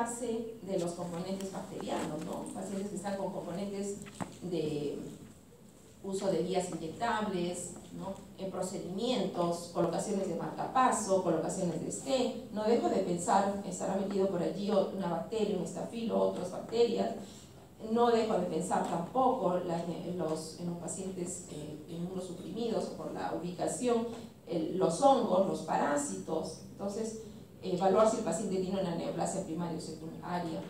cuidarse de los componentes bacterianos, ¿no? Pacientes que están con componentes de uso de vías inyectables, ¿no? En procedimientos, colocaciones de marcapaso, colocaciones de stent. No dejo de pensar, estará metido por allí una bacteria, un estafilo, otras bacterias. No dejo de pensar tampoco en los pacientes inmunosuprimidos por la ubicación, los hongos, los parásitos. Entonces, evaluar si el paciente tiene una neoplasia primaria o secundaria,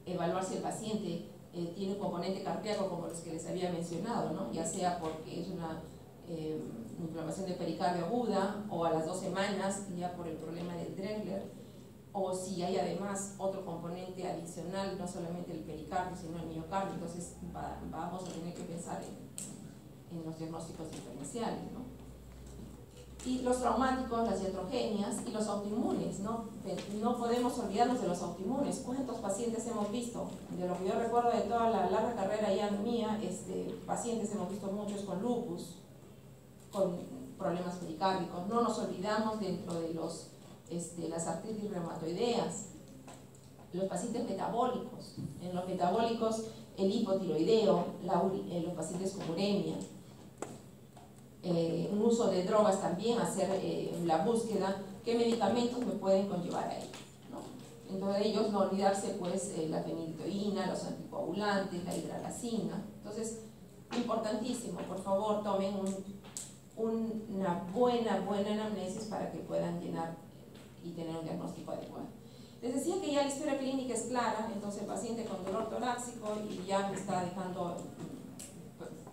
evaluar si el paciente tiene un componente cardíaco como los que les había mencionado, ¿no? Ya sea porque es una inflamación de pericardio aguda o a las 2 semanas ya por el problema del Drechsler, o si hay además otro componente adicional, no solamente el pericardio sino el miocardio. Entonces vamos a tener que pensar en los diagnósticos diferenciales, ¿no? Y los traumáticos, las iatrogenias y los autoinmunes, ¿no? No podemos olvidarnos de los autoinmunes. ¿Cuántos pacientes hemos visto? De lo que yo recuerdo de toda la larga carrera ya mía, pacientes hemos visto muchos con lupus, con problemas pericárdicos. No nos olvidamos dentro de las artritis reumatoideas, los pacientes metabólicos. En los metabólicos, el hipotiroideo, los pacientes con uremia. Un uso de drogas también, hacer la búsqueda, qué medicamentos me pueden conllevar a ello, ¿no? Entonces ellos, no olvidarse pues la feniletoína, los anticoagulantes, la hidralazina. Entonces, importantísimo, por favor tomen una buena anamnesis para que puedan llenar y tener un diagnóstico adecuado. Les decía que ya la historia clínica es clara. Entonces el paciente con dolor torácico y ya me está dejando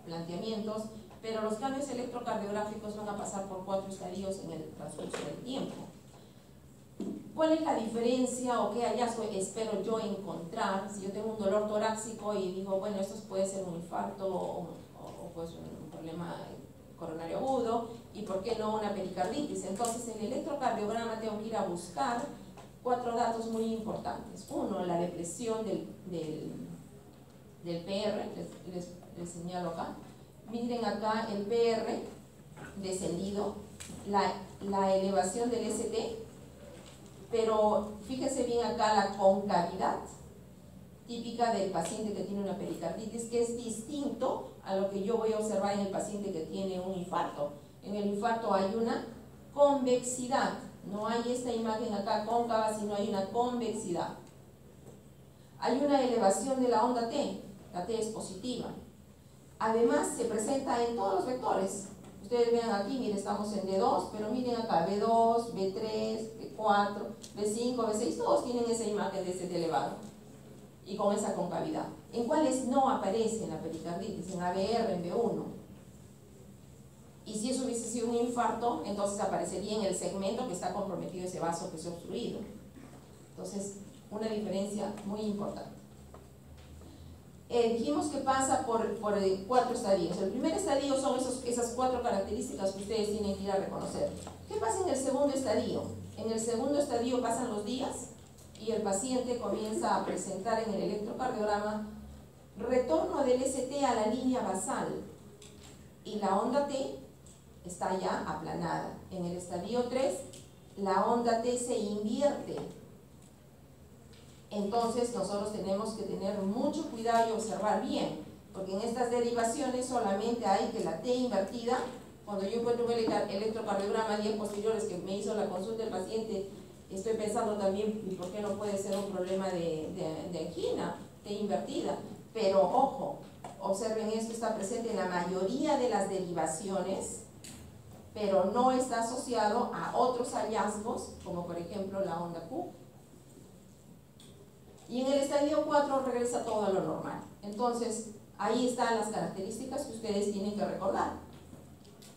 planteamientos, pero los cambios electrocardiográficos van a pasar por 4 estadios en el transcurso del tiempo. ¿Cuál es la diferencia o qué hallazgo espero yo encontrar si yo tengo un dolor torácico y digo, bueno, esto puede ser un infarto o pues un problema coronario agudo, y por qué no una pericarditis? Entonces en el electrocardiograma tengo que ir a buscar 4 datos muy importantes. Uno, la depresión del PR, les señalo acá. Miren acá el PR descendido, la elevación del ST, pero fíjense bien acá la concavidad típica del paciente que tiene una pericarditis, que es distinto a lo que yo voy a observar en el paciente que tiene un infarto. En el infarto hay una convexidad, no hay esta imagen acá cóncava, sino hay una convexidad. Hay una elevación de la onda T, la T es positiva. Además se presenta en todos los vectores. Ustedes vean aquí, miren, estamos en D2, pero miren acá, B2, B3, B4, B5, B6, todos tienen esa imagen de ST elevado y con esa concavidad. ¿En cuáles no aparece en la pericarditis? En ABR, en B1. Y si eso hubiese sido un infarto, entonces aparecería en el segmento que está comprometido ese vaso que se ha obstruido. Entonces, una diferencia muy importante. Dijimos que pasa por 4 estadios. El primer estadio son esas 4 características que ustedes tienen que ir a reconocer. ¿Qué pasa en el segundo estadio? En el segundo estadio pasan los días y el paciente comienza a presentar en el electrocardiograma retorno del ST a la línea basal y la onda T está ya aplanada. En el estadio 3 la onda T se invierte. Entonces nosotros tenemos que tener mucho cuidado y observar bien, porque en estas derivaciones solamente hay que la T invertida. Cuando yo encuentro un electrocardiograma días posteriores que me hizo la consulta del paciente, estoy pensando también, ¿y por qué no puede ser un problema de angina, T invertida? Pero ojo, observen esto, está presente en la mayoría de las derivaciones, pero no está asociado a otros hallazgos, como por ejemplo la onda Q. Y en el estadio 4 regresa todo a lo normal. Entonces, ahí están las características que ustedes tienen que recordar.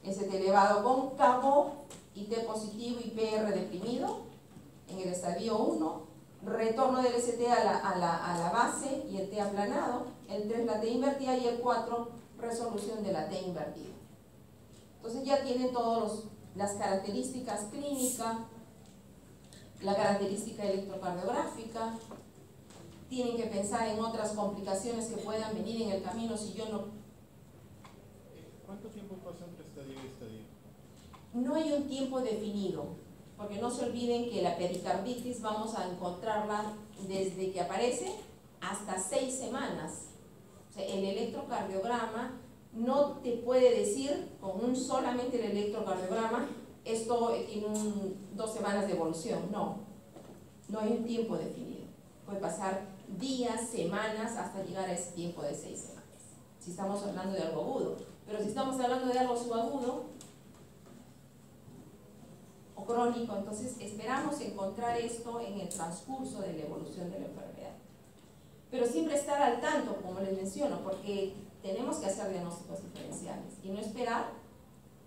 ST elevado cóncavo y T positivo y PR deprimido. En el estadio 1, retorno del ST a la base y el T aplanado. El 3, la T invertida, y el 4, resolución de la T invertida. Entonces ya tienen todas las características clínicas, la característica electrocardiográfica. Tienen que pensar en otras complicaciones que puedan venir en el camino si yo no... ¿Cuánto tiempo pasa entre estadio y estadio? No hay un tiempo definido, porque no se olviden que la pericarditis vamos a encontrarla desde que aparece hasta 6 semanas. O sea, el electrocardiograma no te puede decir con solamente el electrocardiograma esto tiene 2 semanas de evolución. No hay un tiempo definido. Puede pasar días, semanas, hasta llegar a ese tiempo de 6 semanas, si estamos hablando de algo agudo. Pero si estamos hablando de algo subagudo o crónico, entonces esperamos encontrar esto en el transcurso de la evolución de la enfermedad. Pero siempre estar al tanto, como les menciono, porque tenemos que hacer diagnósticos diferenciales y no esperar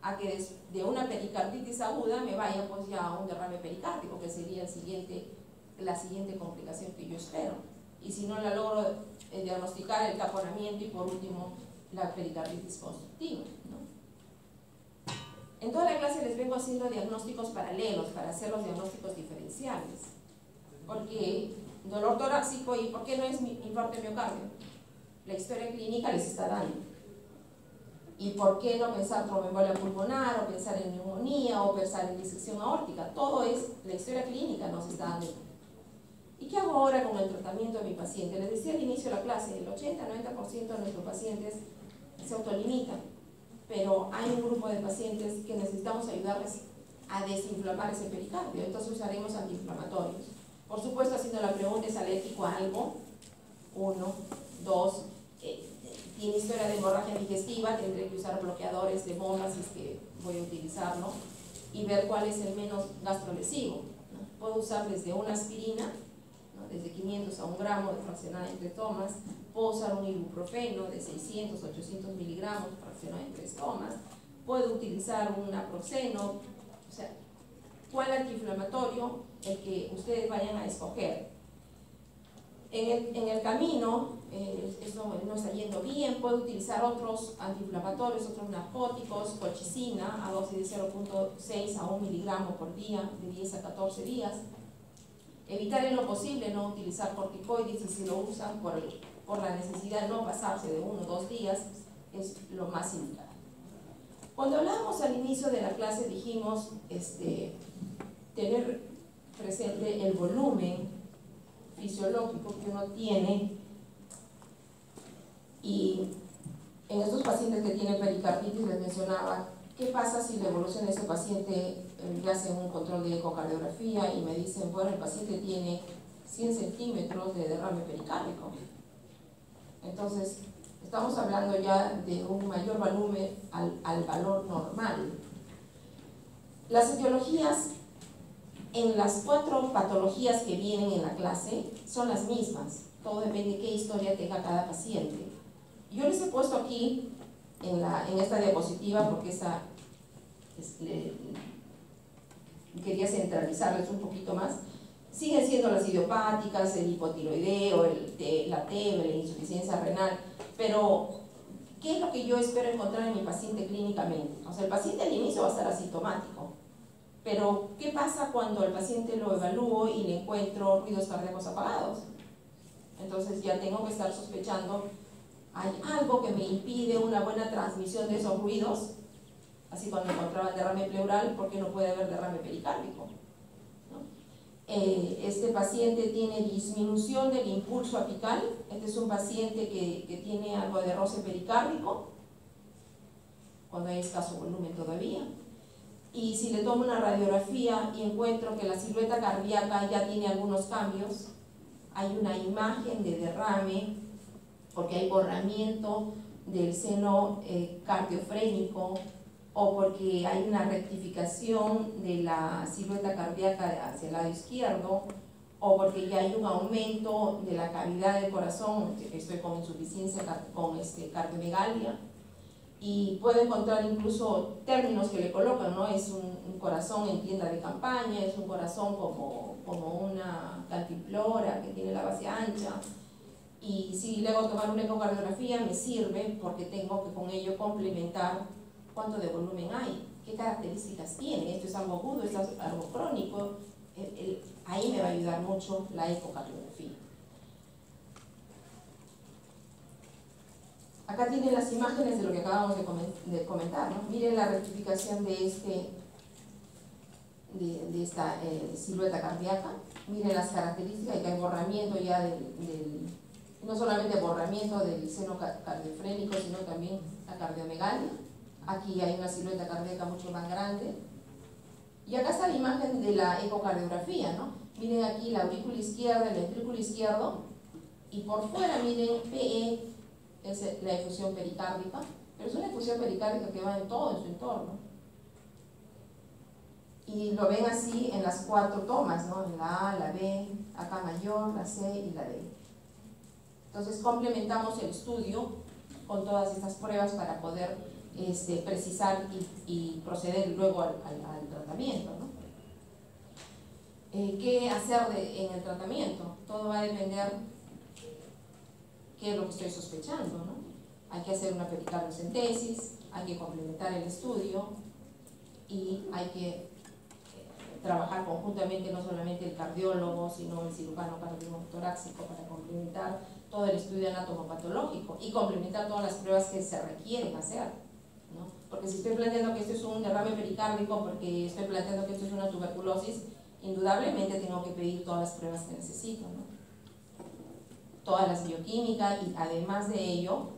a que de una pericarditis aguda me vaya pues ya a un derrame pericárdico, que sería la siguiente complicación que yo espero. Y si no la logro diagnosticar, el taponamiento y por último la pericarditis constructiva, ¿no? En toda la clase les vengo haciendo diagnósticos paralelos para hacer los diagnósticos diferenciales. Porque dolor torácico, ¿y por qué no es infarto de miocardio? La historia clínica les está dando. ¿Y por qué no pensar tromboembolia pulmonar, o pensar en neumonía, o pensar en disección aórtica? Todo es, la historia clínica nos está dando. ¿Y qué hago ahora con el tratamiento de mi paciente? Les decía al inicio de la clase, el 80-90% de nuestros pacientes se autolimitan, pero hay un grupo de pacientes que necesitamos ayudarles a desinflamar ese pericardio, entonces usaremos antiinflamatorios. Por supuesto, haciendo la pregunta, ¿es alérgico a algo? 1, 2, tiene historia de hemorragia digestiva, tendré que usar bloqueadores de bombas si es que voy a utilizarlo, y ver cuál es el menos gastrolesivo, ¿no? Puedo usar desde una aspirina, ¿no? Desde 500 a 1 gramo de fraccionada en 3 tomas, puedo usar un ibuprofeno de 600, 800 miligramos fraccionado en 3 tomas, puedo utilizar un naproxeno, o sea, ¿cuál antiinflamatorio? El que ustedes vayan a escoger. En el camino, eso no está yendo bien, puedo utilizar otros antiinflamatorios, otros narcóticos, colchicina a dosis de 0.6 a 1 miligramo por día, de 10 a 14 días. Evitar en lo posible no utilizar corticoides, y si lo usan por la necesidad de no pasarse de 1 o 2 días, es lo más indicado. Cuando hablábamos al inicio de la clase dijimos tener presente el volumen fisiológico que uno tiene, y en estos pacientes que tienen pericarditis les mencionaba qué pasa si la evolución de ese paciente le hacen un control de ecocardiografía y me dicen, bueno, el paciente tiene 100 centímetros de derrame pericárdico. Entonces estamos hablando ya de un mayor volumen al valor normal. Las etiologías en las 4 patologías que vienen en la clase son las mismas, todo depende de qué historia tenga cada paciente. Yo les he puesto aquí en esta diapositiva porque quería centralizarles un poquito más. Siguen siendo las idiopáticas, el hipotiroideo, la TEB, la insuficiencia renal, pero ¿qué es lo que yo espero encontrar en mi paciente clínicamente? O sea, el paciente al inicio va a estar asintomático, pero ¿qué pasa cuando el paciente lo evalúo y le encuentro ruidos cardíacos apagados? Entonces ya tengo que estar sospechando, hay algo que me impide una buena transmisión de esos ruidos, así cuando encontraba derrame pleural, ¿por qué no puede haber derrame pericárdico? Este paciente tiene disminución del impulso apical, este es un paciente que tiene algo de roce pericárdico, cuando hay escaso volumen todavía. Y si le tomo una radiografía y encuentro que la silueta cardíaca ya tiene algunos cambios, hay una imagen de derrame, porque hay borramiento del seno cardiofrénico, o porque hay una rectificación de la silueta cardíaca hacia el lado izquierdo, o porque ya hay un aumento de la cavidad del corazón, que estoy con insuficiencia, con cardiomegalia, y puedo encontrar incluso términos que le colocan, ¿no? Es un corazón en tienda de campaña, es un corazón como una cantimplora que tiene la base ancha, y si le hago tomar una ecocardiografía me sirve porque tengo que con ello complementar cuánto de volumen hay, qué características tiene, esto es algo agudo, esto es algo crónico, ahí me va a ayudar mucho la ecocardiografía. Acá tienen las imágenes de lo que acabamos de comentar, ¿no? Miren la rectificación de de esta silueta cardíaca. Miren las características, que hay borramiento ya no solamente borramiento del seno cardiofrénico, sino también la cardiomegalia. Aquí hay una silueta cardíaca mucho más grande. Y acá está la imagen de la ecocardiografía, ¿no? Miren aquí la aurícula izquierda, el ventrículo izquierdo, y por fuera miren PE, es la efusión pericárdica, pero es una efusión pericárdica que va en todo en su entorno. Y lo ven así en las 4 tomas, ¿no? En la A, la B, acá mayor, la C y la D. Entonces complementamos el estudio con todas estas pruebas para poder precisar y proceder luego al tratamiento, ¿no? ¿Qué hacer en el tratamiento? Todo va a depender qué es lo que estoy sospechando, ¿no? Hay que hacer una pericardiocentesis, hay que complementar el estudio y hay que trabajar conjuntamente no solamente el cardiólogo, sino el cirujano cardiotorácico para complementar todo el estudio anatomopatológico y complementar todas las pruebas que se requieren hacer, ¿no? Porque si estoy planteando que esto es un derrame pericárdico, porque estoy planteando que esto es una tuberculosis, indudablemente tengo que pedir todas las pruebas que necesito, ¿no? Todas las bioquímicas y además de ello,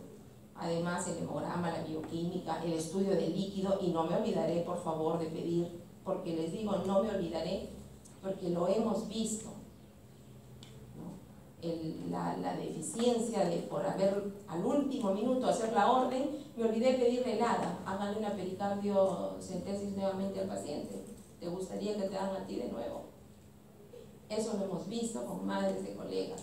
además el hemograma, la bioquímica, el estudio del líquido, y no me olvidaré por favor de pedir, porque les digo no me olvidaré, porque lo hemos visto, la deficiencia de por haber al último minuto hacer la orden, me olvidé pedirle helada, háganle una pericardiocentesis nuevamente al paciente, ¿te gustaría que te hagan a ti de nuevo? Eso lo hemos visto con madres de colegas.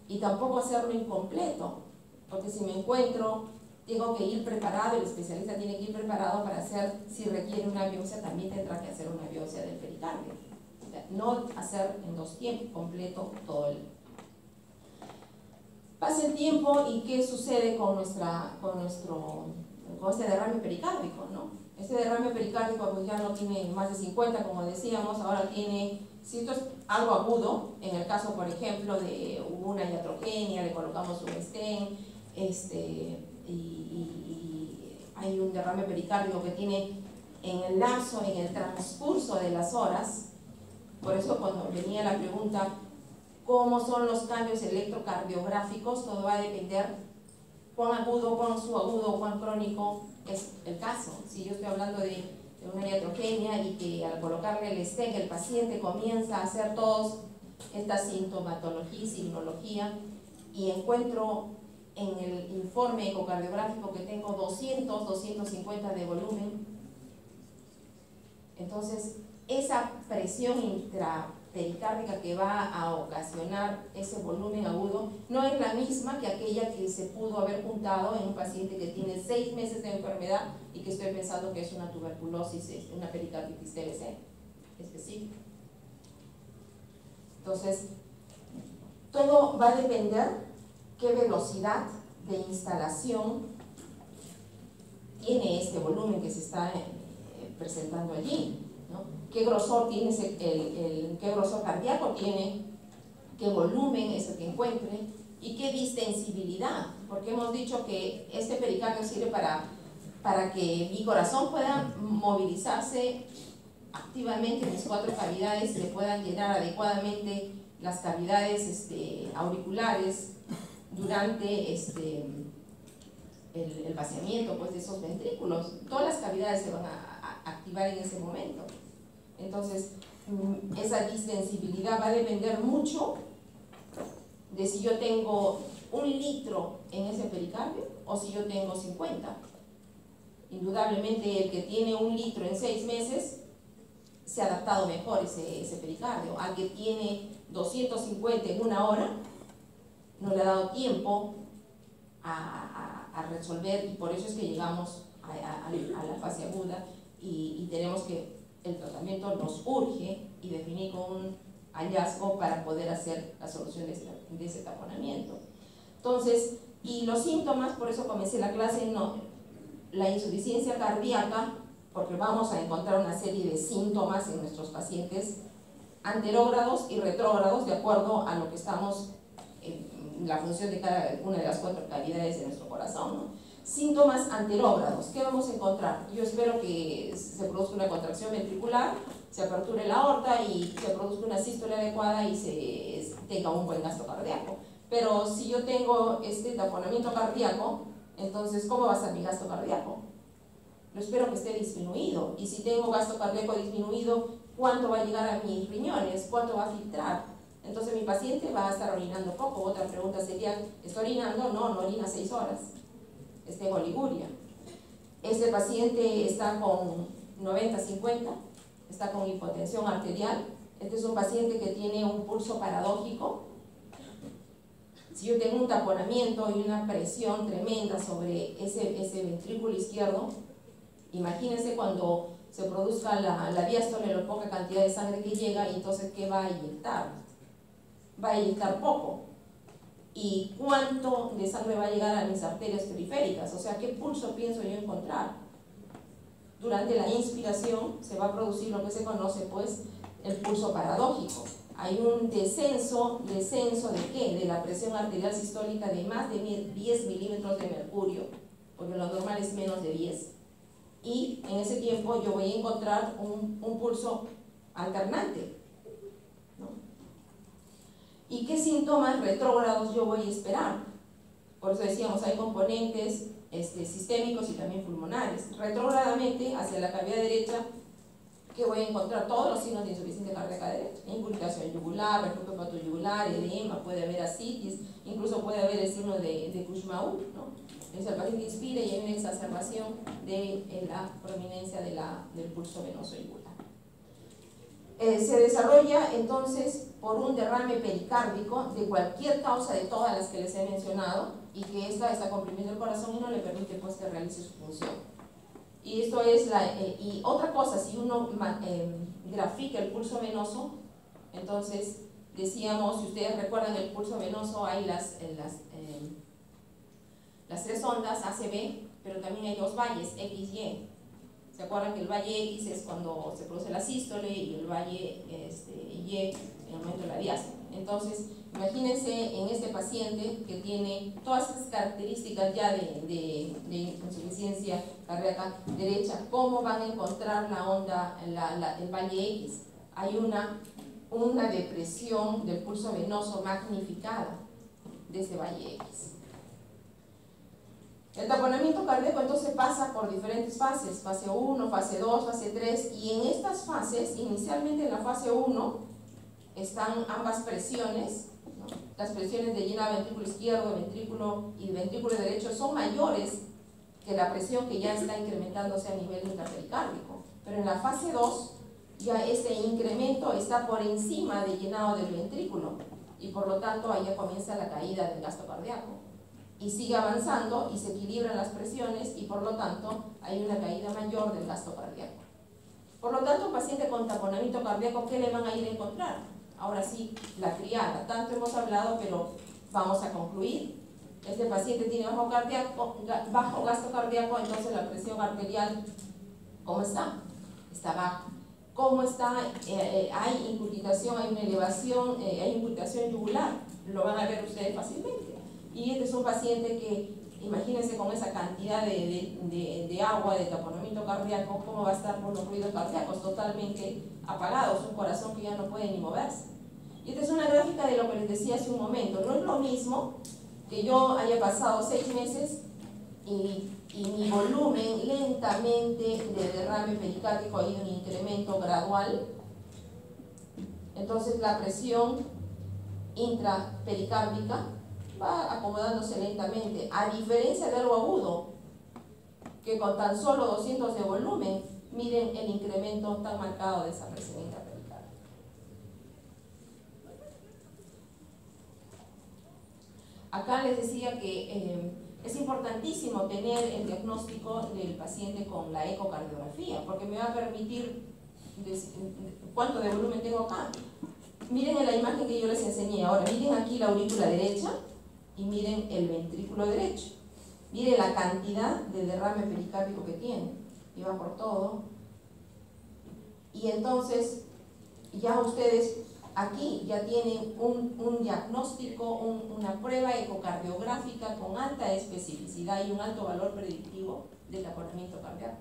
Y tampoco hacerlo incompleto, porque si me encuentro, tengo que ir preparado, el especialista tiene que ir preparado para hacer, si requiere una biopsia, también tendrá que hacer una biopsia del pericardio. No hacer en 2 tiempos completo todo el... Pasa el tiempo y ¿qué sucede con este derrame pericárdico, ¿no? Este derrame pericárdico pues ya no tiene más de 50, como decíamos, ahora tiene, si esto es algo agudo, en el caso por ejemplo de una iatrogenia, le colocamos un stent, y hay un derrame pericárdico que tiene en el lapso, en el transcurso de las horas. Por eso cuando venía la pregunta, ¿cómo son los cambios electrocardiográficos? Todo va a depender cuán agudo, cuán subagudo, cuán crónico es el caso. Si yo estoy hablando de una iatrogenia y que al colocarle el stent el paciente comienza a hacer toda esta sintomatología y signología y encuentro en el informe ecocardiográfico que tengo 200, 250 de volumen, entonces esa presión intrapericárdica que va a ocasionar ese volumen agudo no es la misma que aquella que se pudo haber juntado en un paciente que tiene 6 meses de enfermedad y que estoy pensando que es una tuberculosis, una pericarditis TBC específica. Entonces, todo va a depender qué velocidad de instalación tiene este volumen que se está presentando allí, ¿no? ¿Qué grosor tiene qué grosor cardíaco tiene? ¿Qué volumen es el que encuentre? ¿Y qué distensibilidad? Porque hemos dicho que este pericardio sirve para que mi corazón pueda movilizarse activamente en mis 4 cavidades, se puedan llenar adecuadamente las cavidades auriculares durante el vaciamiento pues, de esos ventrículos. Todas las cavidades se van a activar en ese momento. Entonces, esa distensibilidad va a depender mucho de si yo tengo 1 litro en ese pericardio o si yo tengo 50. Indudablemente el que tiene 1 litro en 6 meses se ha adaptado mejor ese pericardio. Al que tiene 250 en 1 hora, no le ha dado tiempo a resolver, y por eso es que llegamos a la fase aguda y tenemos que, el tratamiento nos urge y definir con un hallazgo para poder hacer la solución de ese taponamiento. Entonces, y los síntomas, por eso comencé la clase, no, la insuficiencia cardíaca, porque vamos a encontrar una serie de síntomas en nuestros pacientes anterógrados y retrógrados de acuerdo a lo que estamos en la función de cada una de las 4 cavidades de nuestro corazón, ¿no? Síntomas anterógrados, ¿qué vamos a encontrar? Yo espero que se produzca una contracción ventricular, se aperture la aorta y se produzca una sístole adecuada y se tenga un buen gasto cardíaco. Pero si yo tengo este taponamiento cardíaco, entonces, ¿cómo va a ser mi gasto cardíaco? Yo espero que esté disminuido. Y si tengo gasto cardíaco disminuido, ¿cuánto va a llegar a mis riñones? ¿Cuánto va a filtrar? Entonces mi paciente va a estar orinando poco. Otra pregunta sería, ¿está orinando? No, no orina 6 horas. Está en oliguria. Este paciente está con 90-50, está con hipotensión arterial. Este es un paciente que tiene un pulso paradójico. Si yo tengo un taponamiento y una presión tremenda sobre ese ventrículo izquierdo, imagínense cuando se produzca la diástole, la poca cantidad de sangre que llega, y entonces ¿qué va a inyectar? Va a inyectar poco. ¿Y cuánto de sangre va a llegar a mis arterias periféricas? O sea, ¿qué pulso pienso yo encontrar? Durante la inspiración se va a producir lo que se conoce, pues, el pulso paradójico. Hay un descenso ¿de qué? De la presión arterial sistólica de más de 10 milímetros de mercurio, porque lo normal es menos de 10. Y en ese tiempo yo voy a encontrar un pulso alternante, ¿no? ¿Y qué síntomas retrógrados yo voy a esperar? Por eso decíamos, hay componentes sistémicos y también pulmonares. Retrógradamente, hacia la cavidad derecha, que voy a encontrar todos los signos de insuficiencia cardíaca derecha: inculcación yugular, reflujo hepatoyugular, edema, puede haber ascitis, incluso puede haber el signo de Kussmaul, ¿no? Entonces el paciente inspira y hay una exacerbación de la prominencia del pulso venoso yugular. Se desarrolla entonces por un derrame pericárdico de cualquier causa de todas las que les he mencionado, y que esta está comprimiendo el corazón y no le permite, pues, que realice su función. Y esto es y otra cosa, si uno grafica el pulso venoso, entonces decíamos, si ustedes recuerdan, el pulso venoso hay las 3 ondas ACB, pero también hay 2 valles, X, Y. ¿Se acuerdan que el valle X es cuando se produce la sístole y el valle Y en el momento de la diástole? Entonces, imagínense en este paciente que tiene todas estas características ya de insuficiencia cardíaca derecha, ¿cómo van a encontrar la onda, el valle X? Hay una depresión del pulso venoso magnificada de ese valle X. El taponamiento cardíaco entonces pasa por diferentes fases: fase 1, fase 2, fase 3, y en estas fases, inicialmente en la fase 1, están ambas presiones, ¿no? Las presiones de llena ventrículo izquierdo, ventrículo y ventrículo derecho son mayores que la presión que ya está incrementándose a nivel intrapericárdico, pero en la fase 2 ya este incremento está por encima del llenado del ventrículo y por lo tanto ahí ya comienza la caída del gasto cardíaco. Y sigue avanzando y se equilibran las presiones y por lo tanto hay una caída mayor del gasto cardíaco. Por lo tanto, un paciente con taponamiento cardíaco, ¿qué le van a ir a encontrar? Ahora sí, la triada. Tanto hemos hablado, pero vamos a concluir. Este paciente tiene bajo gasto cardíaco, entonces la presión arterial, ¿cómo está? Está baja. ¿Cómo está? Hay incurgitación, hay una elevación, hay incurgitación yugular. Lo van a ver ustedes fácilmente. Y este es un paciente que, imagínense, con esa cantidad de agua, de taponamiento cardíaco, ¿cómo va a estar por los ruidos cardíacos? Totalmente apagados, un corazón que ya no puede ni moverse. Y esta es una gráfica de lo que les decía hace un momento. No es lo mismo que yo haya pasado 6 meses y mi volumen lentamente de derrame pericárdico ha ido en incremento gradual. Entonces la presión intrapericárdica va acomodándose lentamente, a diferencia de algo agudo, que con tan solo 200 de volumen, miren el incremento tan marcado de esa presión intrapericárdica. Acá les decía que es importantísimo tener el diagnóstico del paciente con la ecocardiografía, porque me va a permitir cuánto de volumen tengo acá. Miren en la imagen que yo les enseñé ahora, miren aquí la aurícula derecha y miren el ventrículo derecho. Miren la cantidad de derrame pericárdico que tiene, y va por todo. Y entonces ya ustedes aquí ya tienen un diagnóstico, una prueba ecocardiográfica con alta especificidad y un alto valor predictivo del taponamiento cardíaco.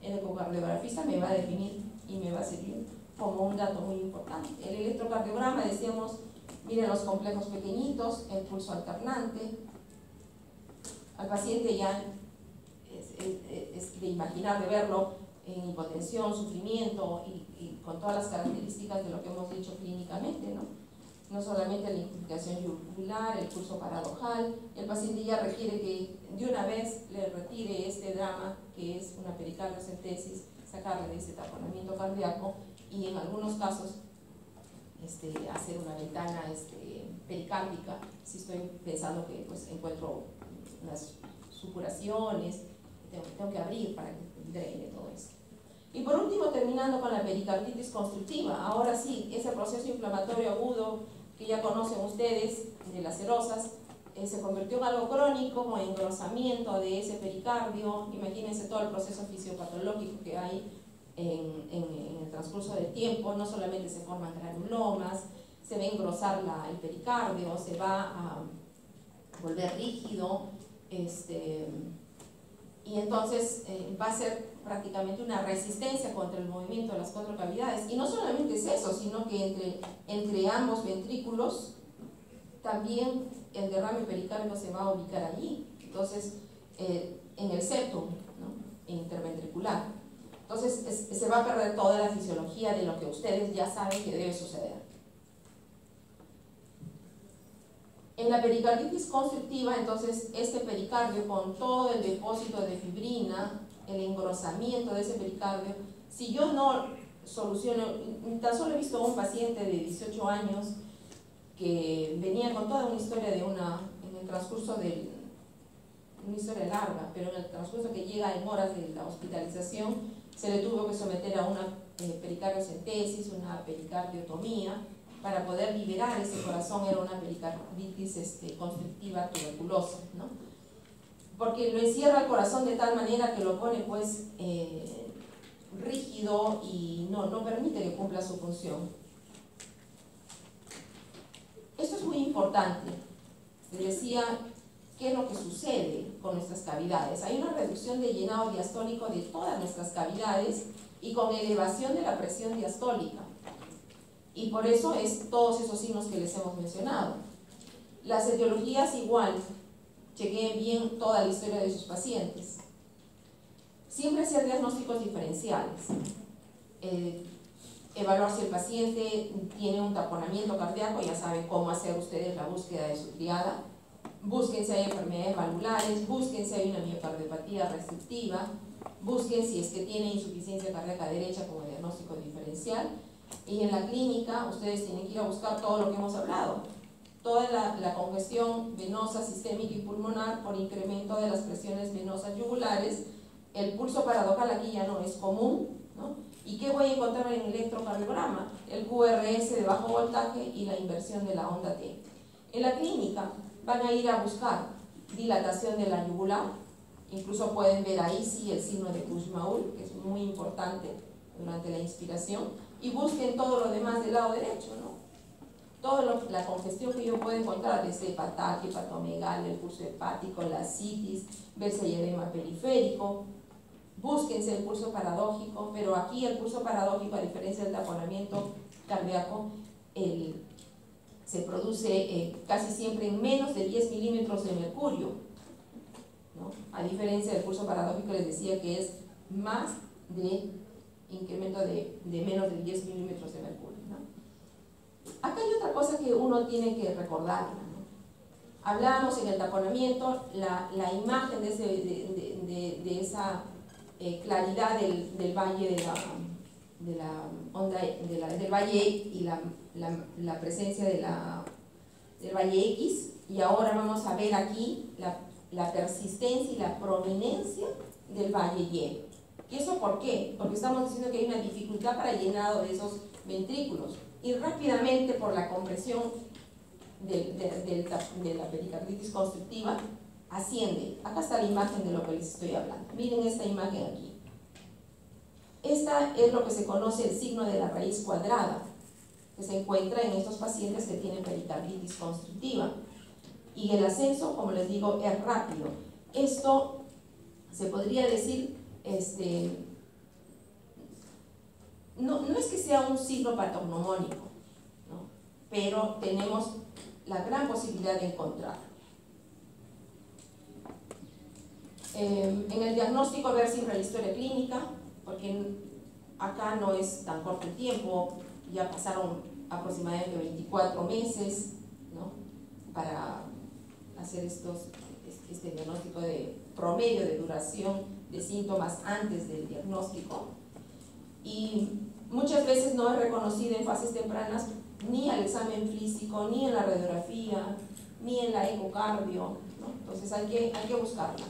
El ecocardiografista me va a definir y me va a servir como un dato muy importante. El electrocardiograma, decíamos, miren los complejos pequeñitos, el pulso alternante. Al paciente ya es de imaginar, de verlo en hipotensión, sufrimiento y con todas las características de lo que hemos dicho clínicamente, ¿no? No solamente la incubación yugular, el pulso paradojal. El paciente ya requiere que de una vez le retire este drama, que es una pericardiocentesis, sacarle de ese taponamiento cardíaco y en algunos casos hacer una ventana pericárdica si estoy pensando que pues encuentro unas supuraciones, tengo que abrir para que drene todo eso. Y por último, terminando con la pericarditis constructiva. Ahora sí, ese proceso inflamatorio agudo que ya conocen ustedes de las serosas se convirtió en algo crónico, como engrosamiento de ese pericardio. Imagínense todo el proceso fisiopatológico que hay en el transcurso del tiempo. No solamente se forman granulomas, se va a engrosar el pericardio, se va a volver rígido, y entonces va a ser prácticamente una resistencia contra el movimiento de las cuatro cavidades. Y no solamente es eso, sino que entre ambos ventrículos también el derrame pericárdico se va a ubicar allí. Entonces, en el septum, ¿no? Interventricular. Entonces, se va a perder toda la fisiología de lo que ustedes ya saben que debe suceder. En la pericarditis constructiva, entonces, este pericardio con todo el depósito de fibrina, el engrosamiento de ese pericardio, si yo no soluciono, tan solo he visto a un paciente de 18 años que venía con toda una historia en el transcurso de una historia larga, pero en el transcurso que llega en horas de la hospitalización, se le tuvo que someter a una pericardiocentesis, una pericardiotomía, para poder liberar ese corazón. Era una pericarditis constructiva tuberculosa, ¿no? Porque lo encierra el corazón de tal manera que lo pone pues rígido y no permite que cumpla su función. Esto es muy importante. Les decía, ¿qué es lo que sucede con nuestras cavidades? Hay una reducción de llenado diastólico de todas nuestras cavidades y con elevación de la presión diastólica. Y por eso es todos esos signos que les hemos mencionado. Las etiologías igual, chequeen bien toda la historia de sus pacientes. Siempre hacer diagnósticos diferenciales. Evaluar si el paciente tiene un taponamiento cardíaco, ya saben cómo hacer ustedes la búsqueda de su triada. Busquen si hay enfermedades valvulares, busquen si hay una miocardiopatía restrictiva, busquen si es que tiene insuficiencia cardíaca derecha como diagnóstico diferencial. Y en la clínica ustedes tienen que ir a buscar todo lo que hemos hablado, toda la congestión venosa, sistémica y pulmonar por incremento de las presiones venosas yugulares. El pulso paradojal aquí ya no es común, ¿no? ¿Y qué voy a encontrar en el electrocardiograma? El QRS de bajo voltaje y la inversión de la onda T. En la clínica van a ir a buscar dilatación de la yugular, incluso pueden ver ahí sí el signo de Kussmaul, que es muy importante durante la inspiración. Y busquen todo lo demás del lado derecho, ¿no? Toda la congestión que yo puedo encontrar, desde hepataje, hepatomegalia, el pulso hepático, la citis, ver si hay edema periférico. Búsquense el pulso paradójico, pero aquí el pulso paradójico, a diferencia del taponamiento cardíaco, se produce casi siempre en menos de 10 milímetros de mercurio, ¿no? A diferencia del pulso paradójico, les decía que es más de incremento de menos de 10 milímetros de mercurio, ¿no? Acá hay otra cosa que uno tiene que recordar, ¿no? Hablábamos en el taponamiento, la imagen de esa claridad del valle de la onda del valle y la presencia del valle X, y ahora vamos a ver aquí la persistencia y la prominencia del valle Y. ¿Y eso por qué? Porque estamos diciendo que hay una dificultad para el llenado de esos ventrículos, y rápidamente por la compresión de la pericarditis constructiva asciende. Acá está la imagen de lo que les estoy hablando. Miren esta imagen aquí. Esta es lo que se conoce el signo de la raíz cuadrada. que se encuentra en estos pacientes que tienen pericarditis constrictiva. Y el ascenso, como les digo, es rápido. Esto se podría decir, no es que sea un signo patognomónico, ¿no? Pero tenemos la gran posibilidad de encontrarlo. En el diagnóstico, ver siempre la historia clínica, porque acá no es tan corto el tiempo, ya pasaron aproximadamente 24 meses, ¿no? Para hacer este diagnóstico de promedio de duración de síntomas antes del diagnóstico. Y muchas veces no es reconocido en fases tempranas ni al examen físico, ni en la radiografía, ni en la ecocardio, ¿no? Entonces hay que buscarla.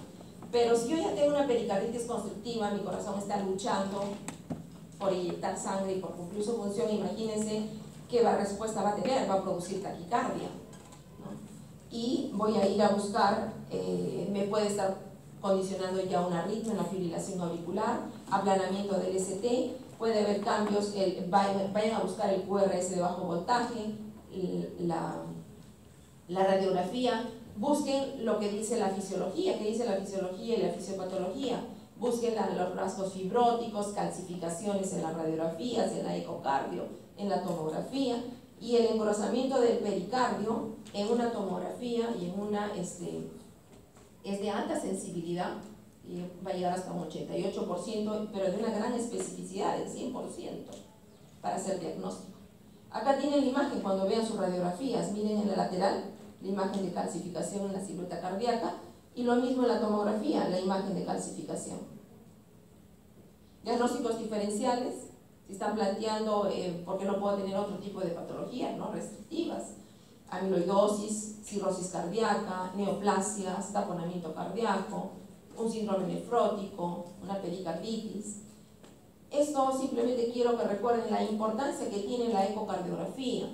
Pero si yo ya tengo una pericarditis constrictiva, mi corazón está luchando por inyectar sangre y por cumplir su función, imagínense qué respuesta va a tener, va a producir taquicardia, ¿no? Y voy a ir a buscar, me puede estar condicionando ya una arritmia, una fibrilación auricular, aplanamiento del ST, puede haber cambios, vayan a buscar el QRS de bajo voltaje, la radiografía, busquen lo que dice la fisiología, qué dice la fisiología y la fisiopatología, busquen los rasgos fibróticos, calcificaciones en las radiografías, en la ecocardio, en la tomografía, y el engrosamiento del pericardio en una tomografía y en una es de alta sensibilidad, y va a llegar hasta un 88%, pero de una gran especificidad, del 100%, para hacer diagnóstico. Acá tienen la imagen, cuando vean sus radiografías, miren en la lateral, la imagen de calcificación en la silueta cardíaca, y lo mismo en la tomografía, la imagen de calcificación. Diagnósticos diferenciales, si están planteando por qué no puedo tener otro tipo de patologías, ¿no? Restrictivas, amiloidosis, cirrosis cardíaca, neoplasias, taponamiento cardíaco, un síndrome nefrótico, una pericarditis. Esto simplemente quiero que recuerden la importancia que tiene la ecocardiografía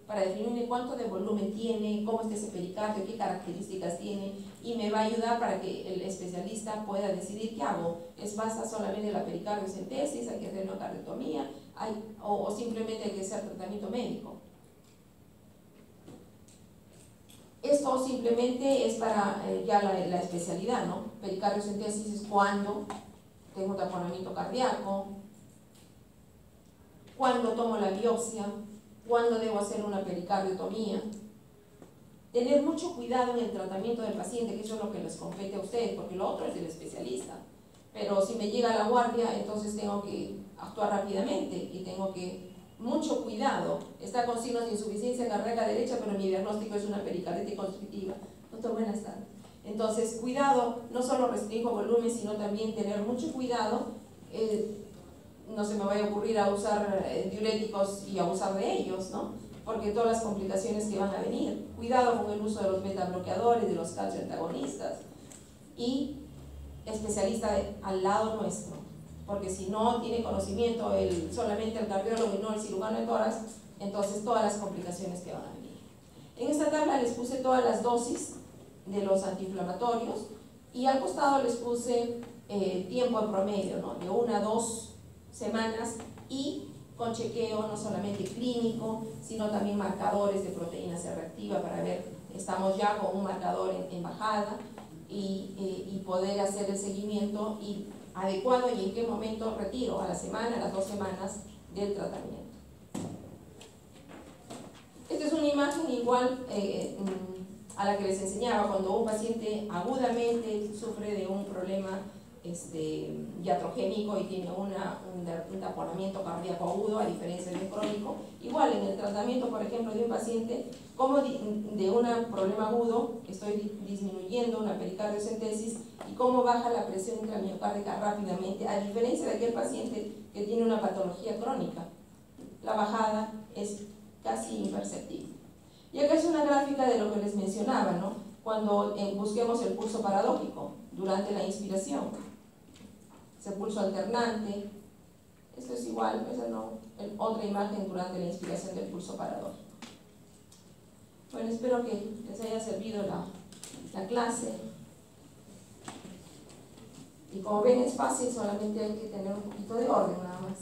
para definir cuánto de volumen tiene, cómo está ese pericardio, qué características tiene, y me va a ayudar para que el especialista pueda decidir qué hago. ¿Es basta solamente la pericardiocentesis, hay que hacer una cardiotomía, o simplemente hay que hacer tratamiento médico? Esto simplemente es para ya la especialidad, ¿no? Pericardiocentesis es cuando tengo un taponamiento cardíaco, cuando tomo la biopsia, cuando debo hacer una pericardiotomía. Tener mucho cuidado en el tratamiento del paciente, que eso es lo que les compete a ustedes, porque lo otro es del especialista. Pero si me llega la guardia, entonces tengo que actuar rápidamente y tengo que mucho cuidado. Está con signos de insuficiencia cardíaca derecha, pero mi diagnóstico es una pericarditis constrictiva. Doctor, buenas tardes. Entonces, cuidado, no solo restringo volumen, sino también tener mucho cuidado. No se me vaya a ocurrir a usar diuréticos y abusar de ellos, ¿no? Porque todas las complicaciones que van a venir. Cuidado con el uso de los beta-bloqueadores, de los calcio-antagonistas. Y especialista al lado nuestro, porque si no tiene conocimiento solamente el cardiólogo y no el cirujano de tórax, entonces todas las complicaciones que van a venir. En esta tabla les puse todas las dosis de los antiinflamatorios y al costado les puse tiempo en promedio, ¿no? De 1 a 2 semanas y con chequeo no solamente clínico, sino también marcadores de proteína C reactiva para ver, estamos ya con un marcador en bajada y poder hacer el seguimiento adecuado y en qué momento retiro, a la semana, a las 2 semanas del tratamiento. Esta es una imagen igual a la que les enseñaba cuando un paciente agudamente sufre de un problema iatrogénico y tiene un taponamiento cardíaco agudo, a diferencia de un crónico. Igual en el tratamiento, por ejemplo, de un paciente como de un problema agudo, estoy disminuyendo una pericardiocentesis y cómo baja la presión intramiocárdica rápidamente, a diferencia de aquel paciente que tiene una patología crónica. La bajada es casi imperceptible. Y acá es una gráfica de lo que les mencionaba, ¿no? Cuando busquemos el pulso paradójico durante la inspiración. Ese pulso alternante, esto es igual, esa no, otra imagen durante la inspiración del pulso paradójico. Bueno, espero que les haya servido la clase. Y como ven es fácil, solamente hay que tener un poquito de orden nada más.